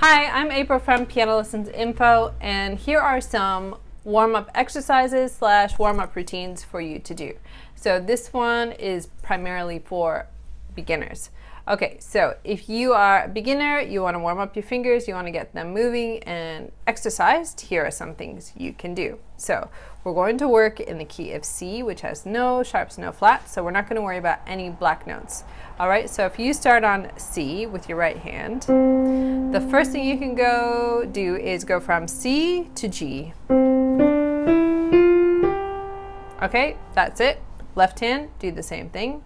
Hi, I'm April from Piano Lessons Info, and here are some warm-up exercises / warm-up routines for you to do. So this one is primarily for beginners. Okay, so if you are a beginner, you want to warm up your fingers, you want to get them moving and exercised, here are some things you can do. So we're going to work in the key of C, which has no sharps, no flats, so we're not going to worry about any black notes. All right, so if you start on C with your right hand, the first thing you can do is go from C to G. Okay, that's it. Left hand, do the same thing.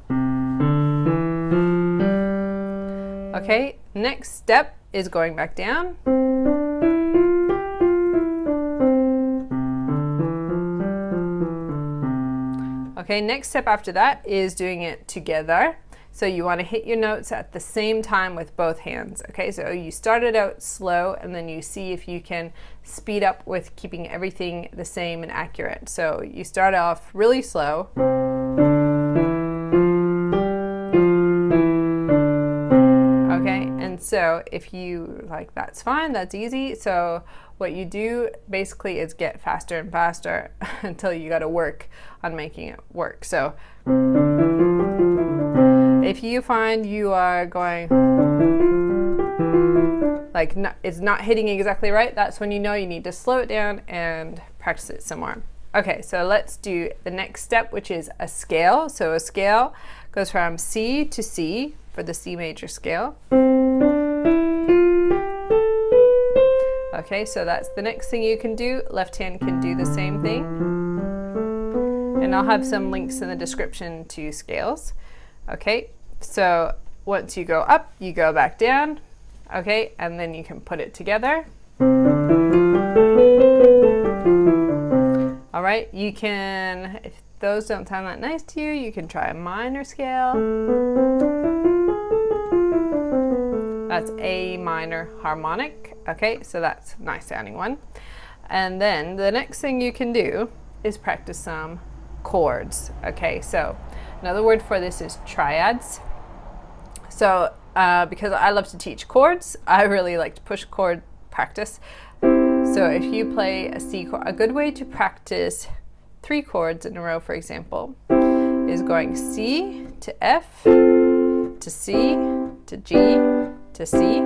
Okay, next step is going back down. Okay, next step after that is doing it together. So you want to hit your notes at the same time with both hands. Okay, so you started out slow and then you see if you can speed up with keeping everything the same and accurate. So you start off really slow. Okay, and so if you like, that's fine, that's easy. So what you do basically is get faster and faster until you got to work on making it work. So if you find you are going like it's not hitting exactly right, that's when you know you need to slow it down and practice it some more. Okay, so let's do the next step, which is a scale. So a scale goes from C to C for the C major scale. Okay, so that's the next thing you can do. Left hand can do the same thing. And I'll have some links in the description to scales. Okay, so once you go up, you go back down. Okay, and then you can put it together. All right, you can, if those don't sound that nice to you, you can try a minor scale. That's A minor harmonic. Okay, so that's a nice sounding one. And then the next thing you can do is practice some chords. Okay, so another word for this is triads. So because I love to teach chords, I really like to push chord practice. So if you play a C chord, a good way to practice 3 chords in a row, for example, is going C to F to C to G to C.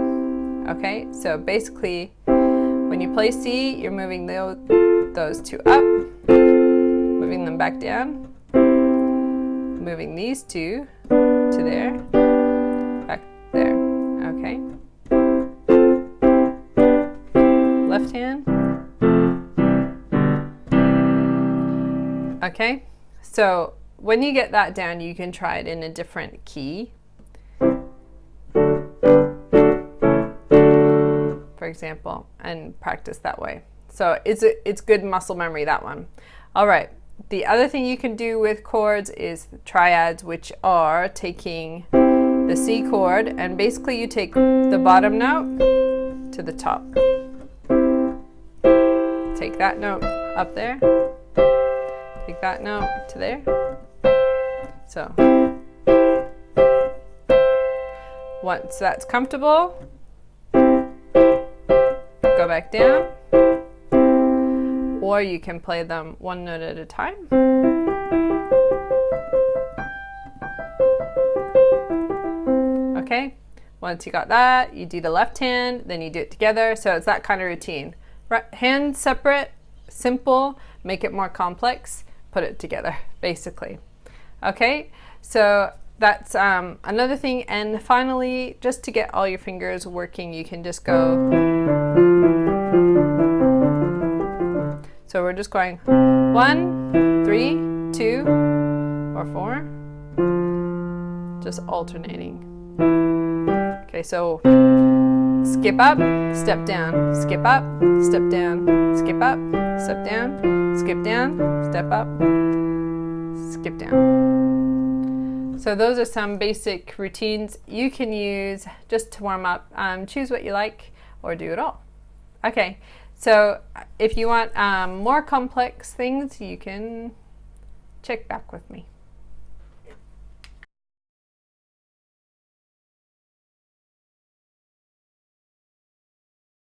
Okay, so basically when you play C, you're moving those 2 up, moving them back down, moving these 2 to there, back there. Okay. Left hand. Okay, so when you get that down, you can try it in a different key. For example, and practice that way. So it's good muscle memory, that one. All right, the other thing you can do with chords is triads, which are taking the C chord and basically you take the bottom note to the top. Take that note up there, take that note to there. So once that's comfortable, go back down, or you can play them one note at a time. Okay, once you got that, you do the left hand, then you do it together. So it's that kind of routine. Hands separate, simple, make it more complex, put it together, basically. Okay, so that's another thing. And finally, just to get all your fingers working, you can just go. So we're just going 1, 3, 2, or 4, just alternating. Okay, so skip up, step down, skip up, step down, skip up, step down, skip down, step up, skip down. So those are some basic routines you can use just to warm up. Choose what you like or do it all. Okay, so if you want more complex things, you can check back with me.